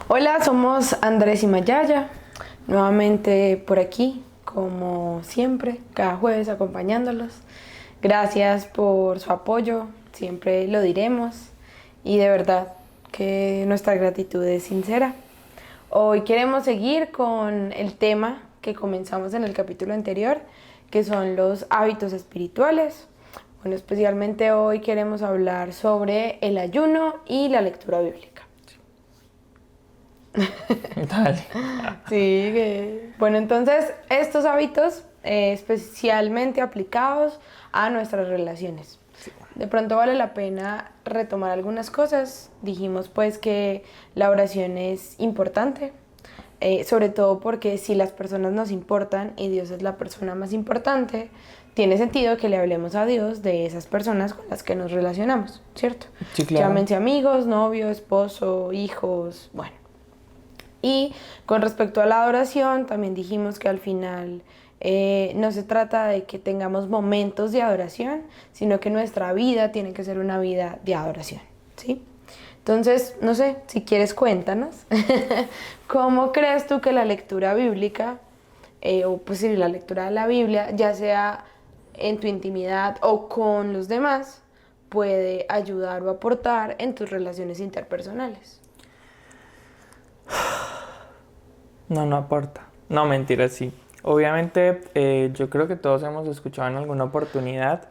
Hola, somos Andrés y Mayaya, nuevamente por aquí, como siempre, cada jueves acompañándolos. Gracias por su apoyo, siempre lo diremos y de verdad que nuestra gratitud es sincera. Hoy queremos seguir con el tema que comenzamos en el capítulo anterior, que son los hábitos espirituales. Bueno, especialmente hoy queremos hablar sobre el ayuno y la lectura bíblica. Dale. Sí, bueno, entonces estos hábitos especialmente aplicados a nuestras relaciones. De pronto vale la pena retomar algunas cosas. Dijimos pues que la oración es importante, sobre todo porque si las personas nos importan y Dios es la persona más importante, tiene sentido que le hablemos a Dios de esas personas con las que nos relacionamos, ¿cierto? Sí, claro. Llámense amigos, novio, esposo, hijos, bueno. Y con respecto a la adoración, también dijimos que al final no se trata de que tengamos momentos de adoración, sino que nuestra vida tiene que ser una vida de adoración, ¿sí? Entonces, no sé, si quieres cuéntanos, ¿cómo crees tú que la lectura bíblica, o pues sí, la lectura de la Biblia, ya sea en tu intimidad o con los demás, puede ayudar o aportar en tus relaciones interpersonales? No aporta. No, mentira, sí. Obviamente, yo creo que todos hemos escuchado en alguna oportunidad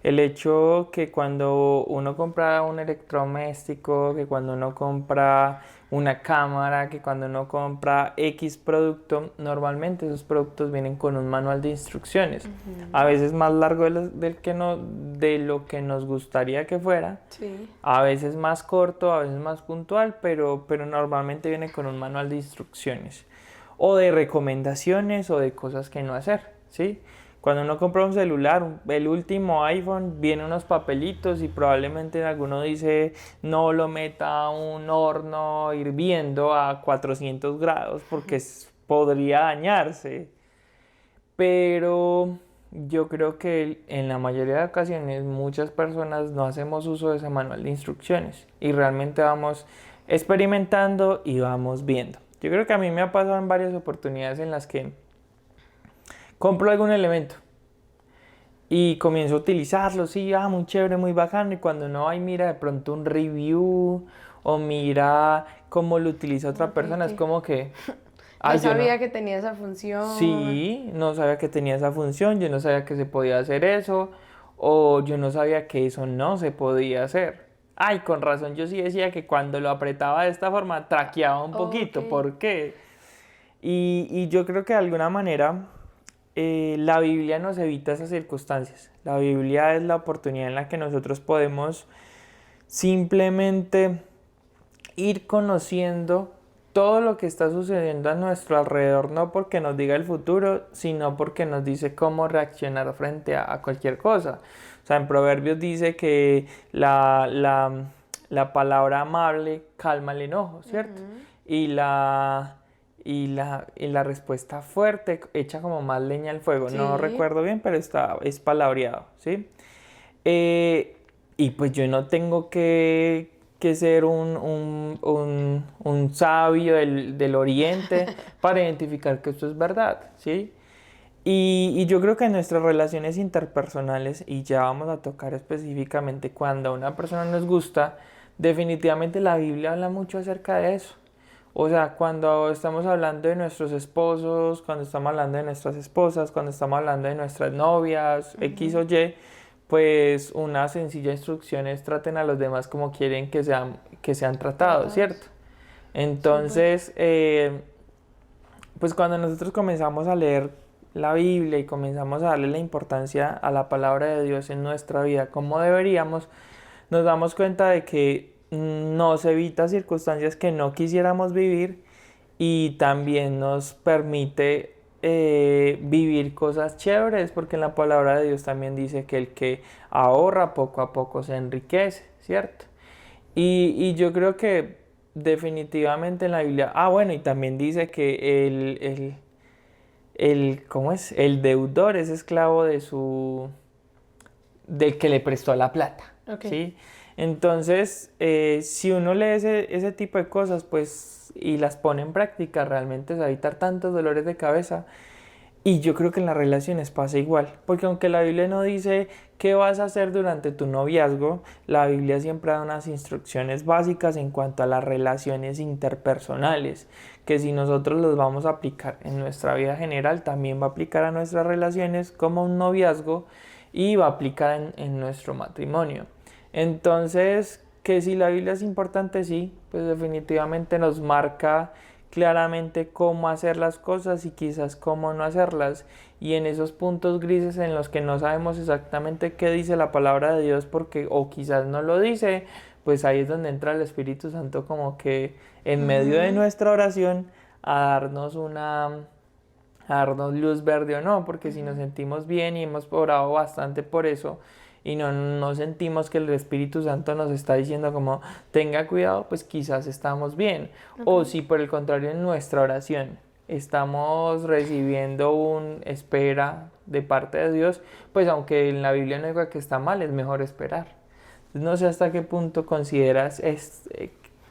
el hecho que cuando uno compra un electrodoméstico, que cuando uno compra una cámara, que cuando uno compra X producto, normalmente esos productos vienen con un manual de instrucciones. A veces más largo de lo que nos gustaría que fuera, Sí. a veces más corto, a veces más puntual, pero normalmente viene con un manual de instrucciones o de recomendaciones o de cosas que no hacer, ¿sí? Cuando uno compra un celular, el último iPhone, viene unos papelitos y probablemente en alguno dice no lo meta a un horno hirviendo a 400 grados porque podría dañarse. Pero yo creo que en la mayoría de ocasiones muchas personas no hacemos uso de ese manual de instrucciones y realmente vamos experimentando y vamos viendo. Yo creo que a mí me ha pasado en varias oportunidades en las que compro algún elemento y comienzo a utilizarlo, sí, muy chévere, muy bacano, y cuando no hay, mira de pronto un review o mira cómo lo utiliza otra Ok, persona, es que como que, no ay, yo no, sabía que tenía esa función. sí, no sabía que tenía esa función, yo no sabía que se podía hacer eso, o yo no sabía que eso no se podía hacer. Ay, con razón, yo sí decía que cuando lo apretaba de esta forma traqueaba un Ok. poquito, ¿por qué? Y yo creo que de alguna manera la Biblia nos evita esas circunstancias. La Biblia es la oportunidad en la que nosotros podemos simplemente ir conociendo todo lo que está sucediendo a nuestro alrededor, no porque nos diga el futuro, sino porque nos dice cómo reaccionar frente a cualquier cosa. O sea, en Proverbios dice que la palabra amable calma el enojo, ¿cierto? Ujú. Y la respuesta fuerte echa como más leña al fuego. No Sí. recuerdo bien, pero es palabreado, ¿sí? Eh, y pues yo no tengo que ser un sabio del oriente para identificar que esto es verdad, ¿sí? Y yo creo que en nuestras relaciones interpersonales, y ya vamos a tocar específicamente cuando a una persona nos gusta, definitivamente la Biblia habla mucho acerca de eso. O sea, cuando estamos hablando de nuestros esposos, cuando estamos hablando de nuestras esposas, cuando estamos hablando de nuestras novias, X o Ujú. Y, pues una sencilla instrucción es traten a los demás como quieren que sean tratados, ¿cierto? Tratados. Súper. Entonces, pues cuando nosotros comenzamos a leer la Biblia y comenzamos a darle la importancia a la palabra de Dios en nuestra vida como deberíamos, nos damos cuenta de que nos evita circunstancias que no quisiéramos vivir y también nos permite vivir cosas chéveres, porque en la palabra de Dios también dice que el que ahorra poco a poco se enriquece, ¿cierto? Y yo creo que definitivamente en la Biblia, bueno, y también dice que ¿cómo es? El deudor es esclavo del que le prestó la plata, Ok. ¿sí? Entonces, si uno lee ese tipo de cosas, pues, y las pone en práctica, realmente se va a evitar tantos dolores de cabeza. Y yo creo que en las relaciones pasa igual, porque aunque la Biblia no dice qué vas a hacer durante tu noviazgo, la Biblia siempre da unas instrucciones básicas en cuanto a las relaciones interpersonales, que si nosotros los vamos a aplicar en nuestra vida general, también va a aplicar a nuestras relaciones como un noviazgo y va a aplicar en nuestro matrimonio. Entonces, que si la Biblia es importante, sí, pues definitivamente nos marca claramente cómo hacer las cosas y quizás cómo no hacerlas. Y en esos puntos grises en los que no sabemos exactamente qué dice la palabra de Dios porque o quizás no lo dice, pues ahí es donde entra el Espíritu Santo como que en medio de nuestra oración a darnos a darnos luz verde o no, porque si nos sentimos bien y hemos orado bastante por eso y no sentimos que el Espíritu Santo nos está diciendo como tenga cuidado, pues quizás estamos bien. O si por el contrario en nuestra oración estamos recibiendo un espera de parte de Dios, pues aunque en la Biblia no diga que está mal, es mejor esperar. No sé hasta qué punto consideras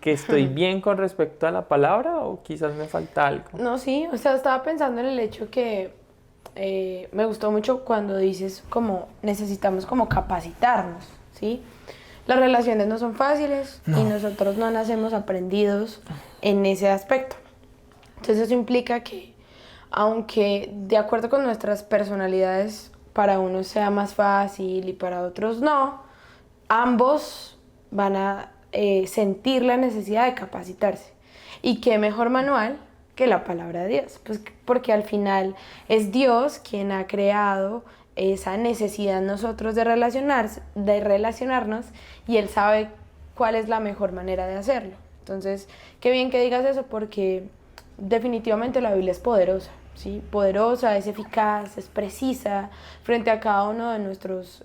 que estoy bien con respecto a la palabra o quizás me falta algo. No, sí, o sea, estaba pensando en el hecho que me gustó mucho cuando dices como necesitamos como capacitarnos, ¿sí? Las relaciones no son fáciles y nosotros no nacemos aprendidos en ese aspecto. Entonces eso implica que aunque de acuerdo con nuestras personalidades para unos sea más fácil y para otros no, ambos van a sentir la necesidad de capacitarse. Y qué mejor manual que la palabra de Dios, pues porque al final es Dios quien ha creado esa necesidad en nosotros de relacionarnos y Él sabe cuál es la mejor manera de hacerlo. Entonces, qué bien que digas eso porque definitivamente la Biblia es poderosa, ¿sí? Poderosa, es eficaz, es precisa frente a cada uno de nuestros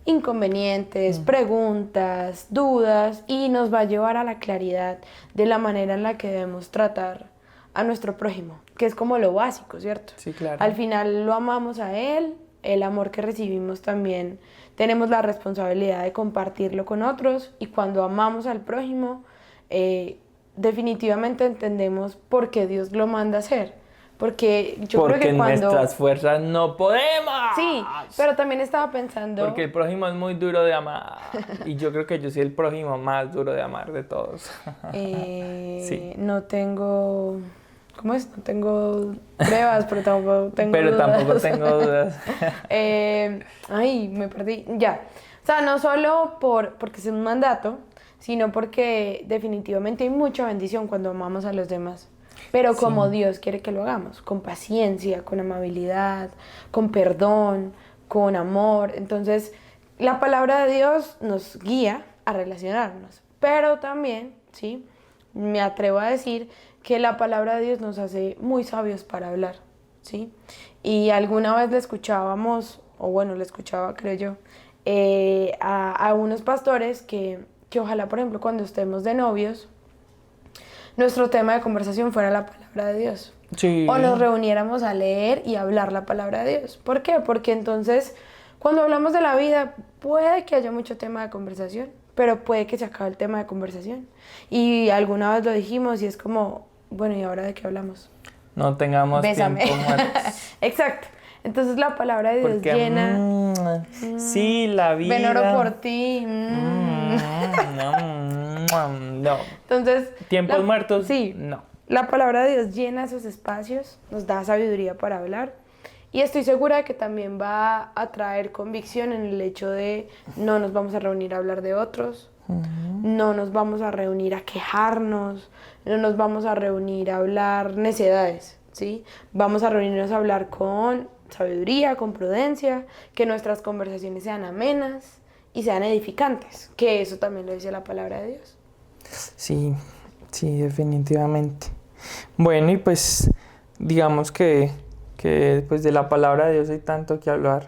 inconvenientes, preguntas, dudas y nos va a llevar a la claridad de la manera en la que debemos tratar a nuestro prójimo, que es como lo básico, ¿cierto? Sí, claro. Al final lo amamos a él, el amor que recibimos también tenemos la responsabilidad de compartirlo con otros y cuando amamos al prójimo definitivamente entendemos por qué Dios lo manda a hacer. Porque yo creo que cuando... nuestras fuerzas no podemos. Sí, pero también estaba pensando... Porque el prójimo es muy duro de amar. Y yo creo que yo soy el prójimo más duro de amar de todos. Sí. No tengo... ¿Cómo es? No tengo pruebas, pero tampoco tengo pero dudas. tampoco tengo dudas. Ay, me perdí. Ya. O sea, no solo porque es un mandato, sino porque definitivamente hay mucha bendición cuando amamos a los demás. Pero como Dios quiere que lo hagamos, con paciencia, con amabilidad, con perdón, con amor. Entonces, la palabra de Dios nos guía a relacionarnos. Pero también, ¿sí? Me atrevo a decir que la palabra de Dios nos hace muy sabios para hablar, ¿sí? Y alguna vez le escuchábamos, o bueno, le escuchaba, creo yo, a unos pastores que ojalá, por ejemplo, cuando estemos de novios, nuestro tema de conversación fuera la palabra de Dios. Sí. O nos reuniéramos a leer y hablar la palabra de Dios. ¿Por qué? Porque entonces, cuando hablamos de la vida, puede que haya mucho tema de conversación, pero puede que se acabe el tema de conversación. Y alguna vez lo dijimos y es como, bueno, ¿y ahora de qué hablamos? No tengamos Bésame. tiempo muertos. Exacto. Entonces la palabra de Dios Porque, llena... sí, la vida... Ven, oro por ti. No. Entonces... ¿Tiempos muertos? Sí. No. La palabra de Dios llena esos espacios, nos da sabiduría para hablar. Y estoy segura de que también va a traer convicción en el hecho de no nos vamos a reunir a hablar de otros, no nos vamos a reunir a quejarnos, no nos vamos a reunir a hablar necedades, ¿sí? Vamos a reunirnos a hablar con sabiduría, con prudencia, que nuestras conversaciones sean amenas y sean edificantes, que eso también lo dice la palabra de Dios. Sí, sí, definitivamente. Bueno, y pues digamos que pues de la palabra de Dios hay tanto que hablar.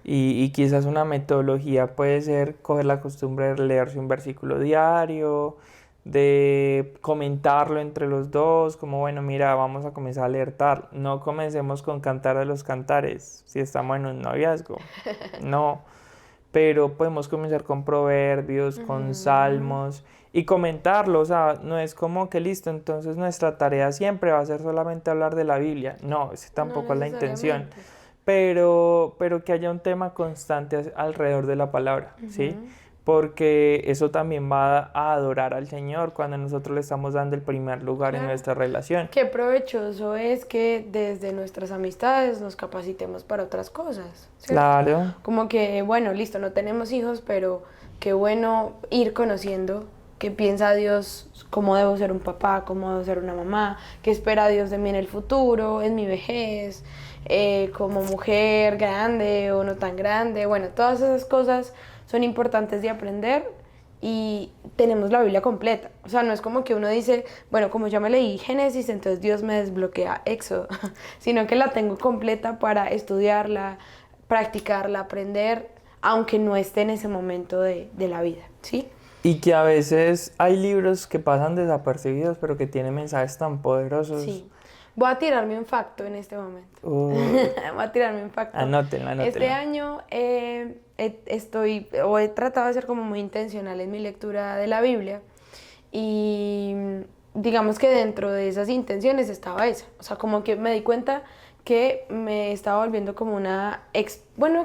Y quizás una metodología puede ser coger la costumbre de leerse un versículo diario, de comentarlo entre los dos, como bueno, mira, vamos a comenzar a leer tal. No comencemos con Cantar de los Cantares si estamos en un noviazgo, no. pero podemos comenzar con proverbios, con salmos y comentarlo. O sea, no es como que listo, entonces nuestra tarea siempre va a ser solamente hablar de la Biblia. No, esa tampoco es la intención. Pero que haya un tema constante alrededor de la palabra, ¿sí? Porque eso también va a adorar al Señor cuando nosotros le estamos dando el primer lugar en nuestra relación. Qué provechoso es que desde nuestras amistades nos capacitemos para otras cosas, ¿cierto? Claro. Como que, bueno, listo, no tenemos hijos, pero qué bueno ir conociendo qué piensa Dios, cómo debo ser un papá, cómo debo ser una mamá, qué espera Dios de mí en el futuro, en mi vejez, como mujer grande o no tan grande. Bueno, todas esas cosas son importantes de aprender y tenemos la Biblia completa. O sea, no es como que uno dice, bueno, como ya me leí Génesis, entonces Dios me desbloquea Éxodo, sino que la tengo completa para estudiarla, practicarla, aprender, aunque no esté en ese momento de la vida, ¿sí? Y que a veces hay libros que pasan desapercibidos, pero que tienen mensajes tan poderosos. Sí. Voy a tirarme un facto en este momento. Voy a tirarme un facto. Anótenlo. Este año he tratado de ser como muy intencional en mi lectura de la Biblia y digamos que dentro de esas intenciones estaba esa. O sea, como que me di cuenta que me estaba volviendo como no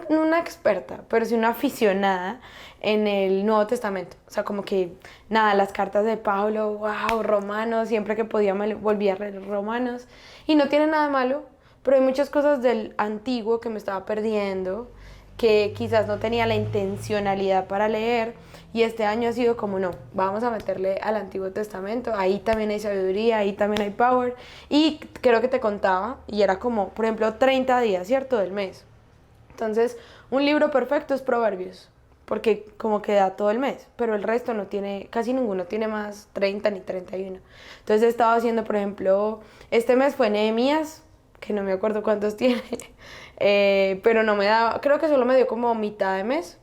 una experta, pero sí una aficionada en el Nuevo Testamento. O sea, como que, nada, las cartas de Pablo, wow, Romanos, siempre que podía me volvía a leer Romanos. Y no tiene nada malo, pero hay muchas cosas del Antiguo que me estaba perdiendo, que quizás no tenía la intencionalidad para leer. Y este año ha sido como, no, vamos a meterle al Antiguo Testamento, ahí también hay sabiduría, ahí también hay power. Y creo que te contaba, y era como, por ejemplo, 30 días, ¿cierto?, del mes. Entonces, un libro perfecto es Proverbios, porque como que da todo el mes, pero el resto no tiene, casi ninguno tiene más 30 ni 31. Entonces he estado haciendo, por ejemplo, este mes fue Nehemías, que no me acuerdo cuántos tiene, pero no me daba, creo que solo me dio como mitad de mes.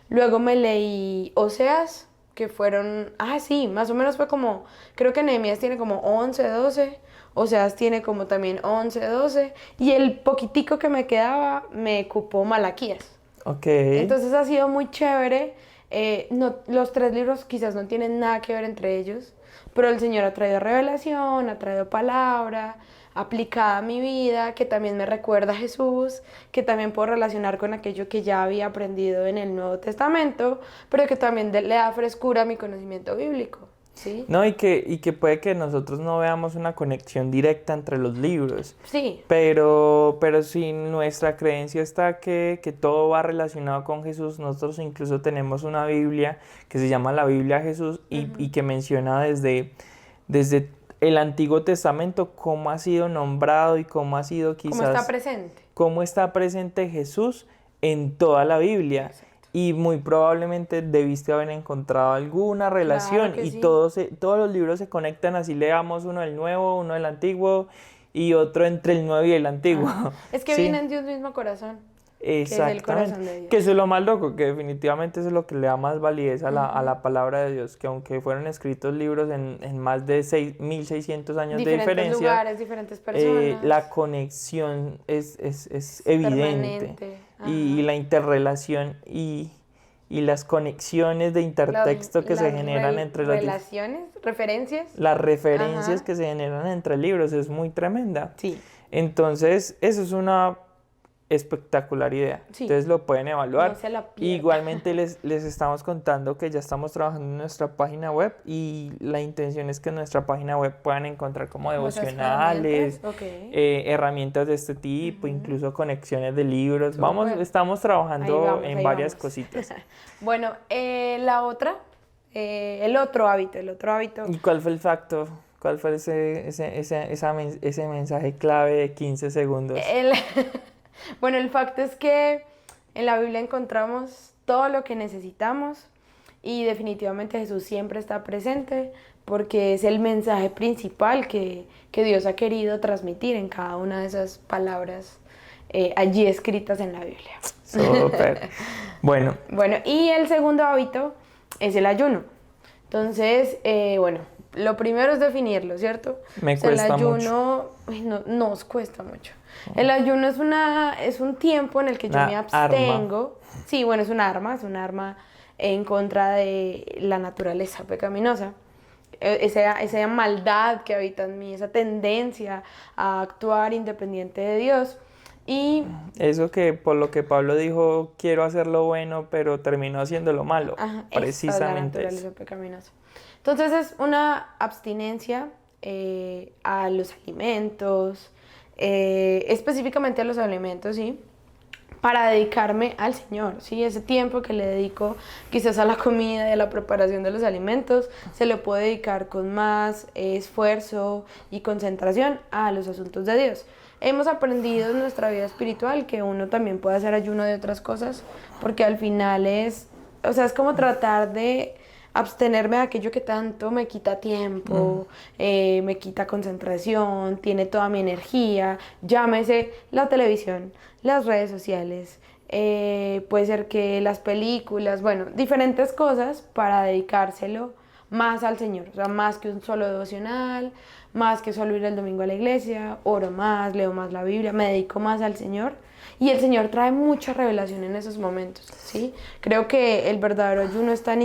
Luego me leí Oseas, que fueron, sí, más o menos fue como, creo que Nehemías tiene como 11, 12, Oseas tiene como también 11, 12, y el poquitico que me quedaba me cupó Malaquías. Okay. Entonces ha sido muy chévere. Los 3 libros quizás no tienen nada que ver entre ellos, pero el Señor ha traído revelación, ha traído palabra aplicada a mi vida, que también me recuerda a Jesús, que también puedo relacionar con aquello que ya había aprendido en el Nuevo Testamento, pero que también le da frescura a mi conocimiento bíblico. ¿Sí? No, y que puede que nosotros no veamos una conexión directa entre los libros. Sí. Pero si nuestra creencia está que todo va relacionado con Jesús, nosotros incluso tenemos una Biblia que se llama la Biblia de Jesús y que menciona desde el Antiguo Testamento cómo ha sido nombrado y cómo ha sido quizás... Cómo está presente. Cómo está presente Jesús en toda la Biblia. Exacto. Y muy probablemente debiste haber encontrado alguna relación. Claro que y sí. Todos los libros se conectan, así leamos uno del Nuevo, uno del Antiguo y otro entre el Nuevo y el Antiguo. Es que ¿sí? viene de un mismo corazón. Exactamente. Que es el corazón de Dios. Que eso es lo más loco, que definitivamente eso es lo que le da más validez a la palabra de Dios, que aunque fueron escritos libros en más de 1600 años de diferencia, diferentes lugares, diferentes personas, la conexión es evidente y la interrelación y las conexiones de intertexto que se generan entre los referencias. Las referencias que se generan entre libros es muy tremenda. Sí. Entonces, eso es una espectacular idea. Sí. Entonces lo pueden evaluar. No se la pierdan. Igualmente les estamos contando que ya estamos trabajando en nuestra página web y la intención es que en nuestra página web puedan encontrar como devocionales, herramientas de este tipo, incluso conexiones de libros. Estamos trabajando en varias cositas. Bueno, el otro hábito. ¿Y cuál fue el facto? ¿Cuál fue ese mensaje clave de 15 segundos? Bueno, el facto es que en la Biblia encontramos todo lo que necesitamos y definitivamente Jesús siempre está presente porque es el mensaje principal que Dios ha querido transmitir en cada una de esas palabras allí escritas en la Biblia. Súper. Bueno, y el segundo hábito es el ayuno. Entonces, lo primero es definirlo, ¿cierto? Me O sea, cuesta el ayuno, no, nos cuesta mucho. El ayuno es un tiempo en el que yo me Una abstengo. Sí, bueno, es un arma en contra de la naturaleza pecaminosa. Esa maldad que habita en mí, esa tendencia a actuar independiente de Dios. Y Eso que por lo que Pablo dijo, quiero hacer lo bueno, pero terminó haciendo lo malo. ajá, esa es la Precisamente naturaleza eso. pecaminosa. Entonces es una abstinencia a los alimentos, específicamente a los alimentos, ¿sí? Para dedicarme al Señor, ¿sí? Ese tiempo que le dedico quizás a la comida y a la preparación de los alimentos, se le puede dedicar con más esfuerzo y concentración a los asuntos de Dios. Hemos aprendido en nuestra vida espiritual que uno también puede hacer ayuno de otras cosas, porque al final o sea, es como tratar de abstenerme de aquello que tanto me quita tiempo, me quita concentración, tiene toda mi energía, llámese la televisión, las redes sociales, puede ser que las películas, bueno, diferentes cosas para dedicárselo más al Señor, o sea, más que un solo devocional, más que solo ir el domingo a la iglesia, oro más, leo más la Biblia, me dedico más al Señor. Y el Señor trae mucha revelación en esos momentos, ¿sí? Creo que el verdadero ayuno está en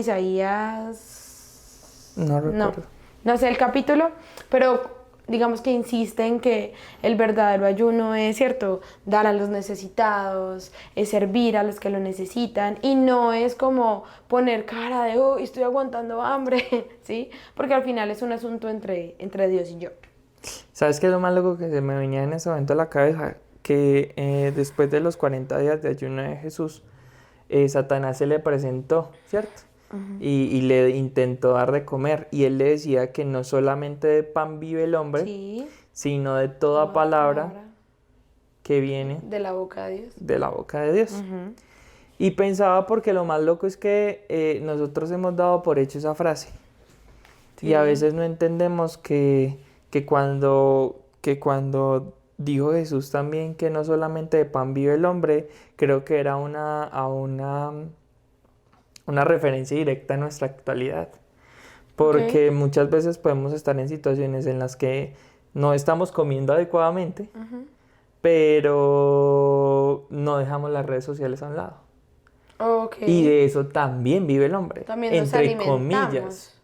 Isaías... No recuerdo. No sé el capítulo, pero digamos que insiste en que el verdadero ayuno es, ¿cierto? Dar a los necesitados, es servir a los que lo necesitan y no es como poner cara de, oh, estoy aguantando hambre, ¿sí? Porque al final es un asunto entre Dios y yo. ¿Sabes qué es lo más loco que se me venía en ese momento a la cabeza? Que después de los 40 días de ayuno de Jesús, Satanás se le presentó, ¿cierto? Y le intentó dar de comer. Y él le decía que no solamente de pan vive el hombre, Sí, sino de toda palabra que viene de la boca de Dios. de la boca de Dios. Ujú. Y pensaba, porque lo más loco es que nosotros hemos dado por hecho esa frase. Y a Sí. veces no entendemos que cuando dijo Jesús también que no solamente de pan vive el hombre, creo que era una referencia directa a nuestra actualidad. Porque Ok. muchas veces podemos estar en situaciones en las que no estamos comiendo adecuadamente, Ujú. pero no dejamos las redes sociales a un lado. Ok. Y de eso también vive el hombre, También nos alimentamos.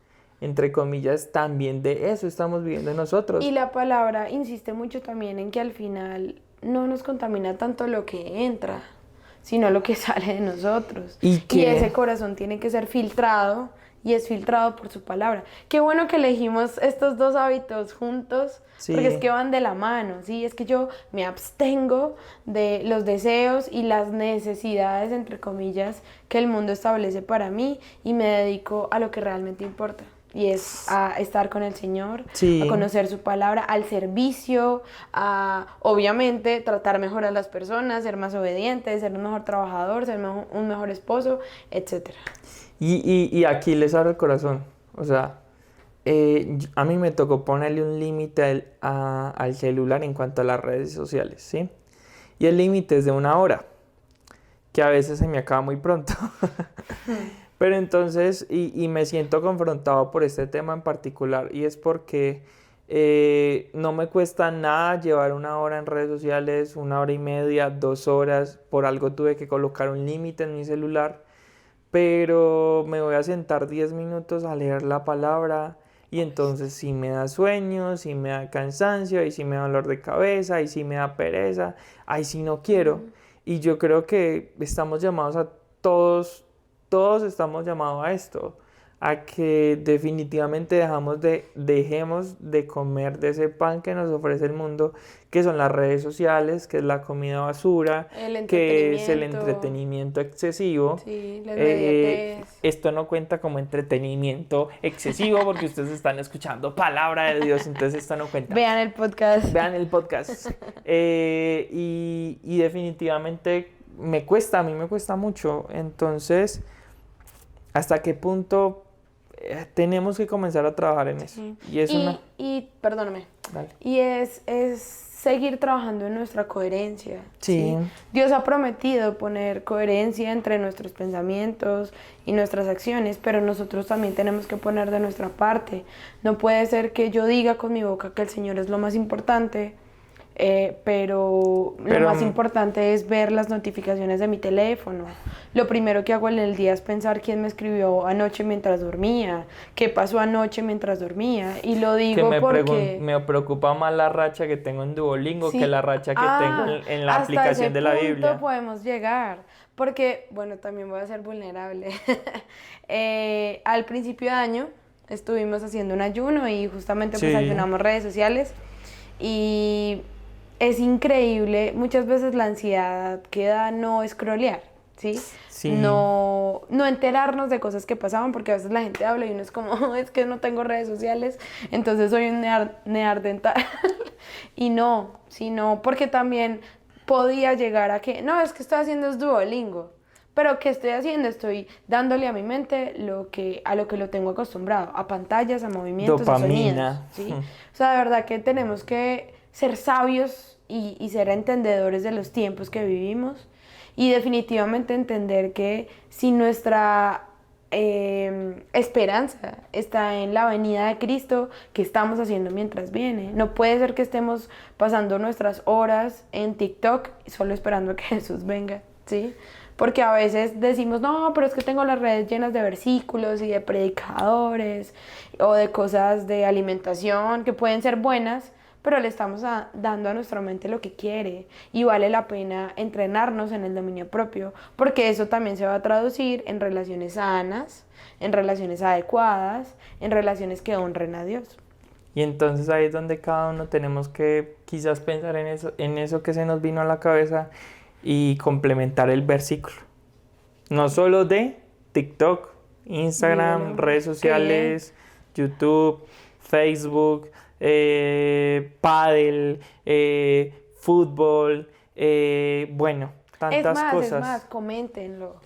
entre comillas, también de eso estamos viviendo nosotros. Y la palabra insiste mucho también en que al final no nos contamina tanto lo que entra, sino lo que sale de nosotros. Y Y que ese corazón tiene que ser filtrado y es filtrado por su palabra. Qué bueno que elegimos estos dos hábitos juntos, porque es sí, que van de la mano, ¿sí? Es que yo me abstengo de los deseos y las necesidades, entre comillas, que el mundo establece para mí y me dedico a lo que realmente importa. Y es a estar con el Señor, a sí. conocer su palabra, al servicio, a obviamente tratar mejor a las personas, ser más obediente, ser un mejor trabajador, ser un mejor esposo, etcétera. Y aquí les abro el corazón. O sea, a mí me tocó ponerle un límite al celular en cuanto a las redes sociales, ¿sí? Y el límite es de 1 hora, que a veces se me acaba muy pronto. Pero entonces, y me siento confrontado por este tema en particular, y es porque no me cuesta nada llevar 1 hora en redes sociales, 1 hora y media, 2 horas, por algo tuve que colocar un límite en mi celular, pero me voy a sentar 10 minutos a leer la palabra, y entonces si me da sueño, si me da cansancio, y si me da dolor de cabeza, y si me da pereza, ahí sí no quiero. Y yo creo que estamos llamados a todos estamos llamados a esto, a que definitivamente dejemos de comer de ese pan que nos ofrece el mundo, que son las redes sociales, que es la comida basura, El que es el entretenimiento, entretenimiento excesivo. sí, la Eh, inmediatez. esto no cuenta como entretenimiento excesivo porque ustedes están escuchando palabra de Dios, entonces esto no cuenta. Vean el podcast. Vean el podcast. Y definitivamente a mí me cuesta mucho. Entonces, ¿hasta qué punto tenemos que comenzar a trabajar en eso? Sí. Y es una... Y perdóname, Dale. y es seguir trabajando en nuestra coherencia. Sí. Dios ha prometido poner coherencia entre nuestros pensamientos y nuestras acciones, pero nosotros también tenemos que poner de nuestra parte. No puede ser que yo diga con mi boca que el Señor es lo más importante, pero lo más importante es ver las notificaciones de mi teléfono. Lo primero que hago en el día es pensar quién me escribió anoche mientras dormía, qué pasó anoche mientras dormía, y lo digo porque me preocupa más la racha que tengo en Duolingo que la racha que tengo en la aplicación de la Biblia. Hasta ese punto podemos llegar, porque, bueno, también voy a ser vulnerable. Al principio de año estuvimos haciendo un ayuno y justamente pues ayunamos redes sociales, y es increíble, muchas veces la ansiedad queda no scrollear, ¿sí? No enterarnos de cosas que pasaban, porque a veces la gente habla y uno es como, es que no tengo redes sociales, entonces soy un neandertal. Y no, porque también podía llegar a que, no, es que estoy haciendo es Duolingo, pero ¿qué estoy haciendo? Estoy dándole a mi mente a lo que lo tengo acostumbrado, a pantallas, a movimientos, dopamina, a sonidos, ¿sí? O sea, de verdad que tenemos que ser sabios y ser entendedores de los tiempos que vivimos, y definitivamente entender que si nuestra esperanza está en la venida de Cristo, ¿qué estamos haciendo mientras viene? No puede ser que estemos pasando nuestras horas en TikTok solo esperando a que Jesús venga, ¿sí? Porque a veces decimos, no, pero es que tengo las redes llenas de versículos y de predicadores o de cosas de alimentación que pueden ser buenas, pero le estamos dando a nuestra mente lo que quiere, y vale la pena entrenarnos en el dominio propio, porque eso también se va a traducir en relaciones sanas, en relaciones adecuadas, en relaciones que honren a Dios. Y entonces ahí es donde cada uno tenemos que quizás pensar en eso que se nos vino a la cabeza y complementar el versículo. No solo de TikTok, Instagram, redes sociales, YouTube, Facebook, pádel, fútbol, bueno, tantas cosas. Es más, coméntenlo.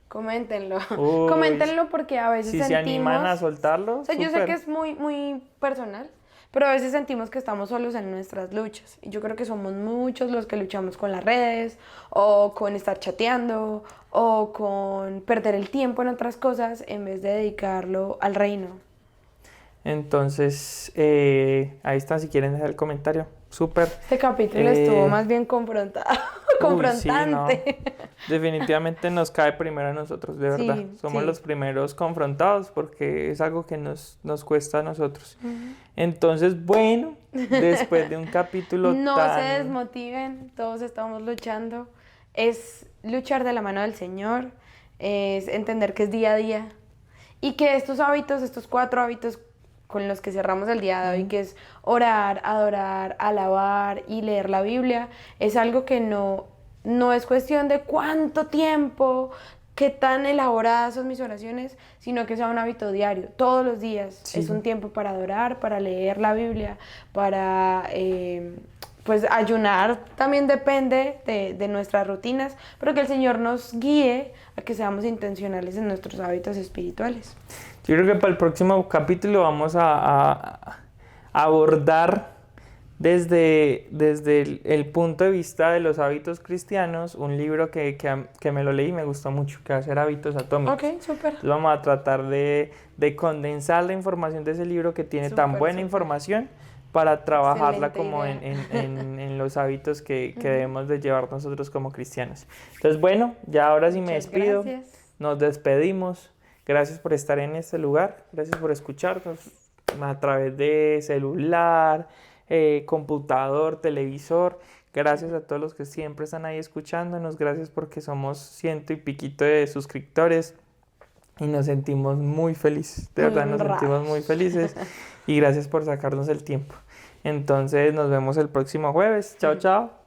Coméntenlo, porque a veces sentimos... Si se animan a soltarlo, o sea, yo sé que es muy, muy personal, pero a veces sentimos que estamos solos en nuestras luchas. Y yo creo que somos muchos los que luchamos con las redes, o con estar chateando, o con perder el tiempo en otras cosas en vez de dedicarlo al reino. Entonces, ahí está, si quieren dejar el comentario. Súper. Este capítulo estuvo más bien confrontante. Sí, no. Definitivamente nos cae primero a nosotros, de verdad. Somos los primeros confrontados, porque es algo que nos cuesta a nosotros. Entonces, bueno, después de un capítulo no se desmotiven, todos estamos luchando. Es luchar de la mano del Señor, es entender que es día a día, y que estos 4 hábitos con los que cerramos el día de hoy, que es orar, adorar, alabar y leer la Biblia, es algo que no es cuestión de cuánto tiempo, qué tan elaboradas son mis oraciones, sino que sea un hábito diario, todos los días. Es un tiempo para adorar, para leer la Biblia, para pues ayunar. También depende de nuestras rutinas, pero que el Señor nos guíe a que seamos intencionales en nuestros hábitos espirituales. Yo creo que para el próximo capítulo vamos a abordar desde el punto de vista de los hábitos cristianos un libro que me lo leí y me gustó mucho, que va a ser Hábitos Atómicos. Ok, súper. Entonces vamos a tratar de condensar la información de ese libro que tiene tan buena información para trabajarla como en los hábitos que debemos de llevar nosotros como cristianos. Entonces, bueno, ya ahora sí me despido. Gracias. Nos despedimos. Gracias por estar en este lugar, gracias por escucharnos a través de celular, computador, televisor. Gracias a todos los que siempre están ahí escuchándonos, gracias porque somos 100 y piquito de suscriptores y nos sentimos muy felices, de verdad nos sentimos muy felices, y gracias por sacarnos el tiempo. Entonces nos vemos el próximo jueves. Chao, chao.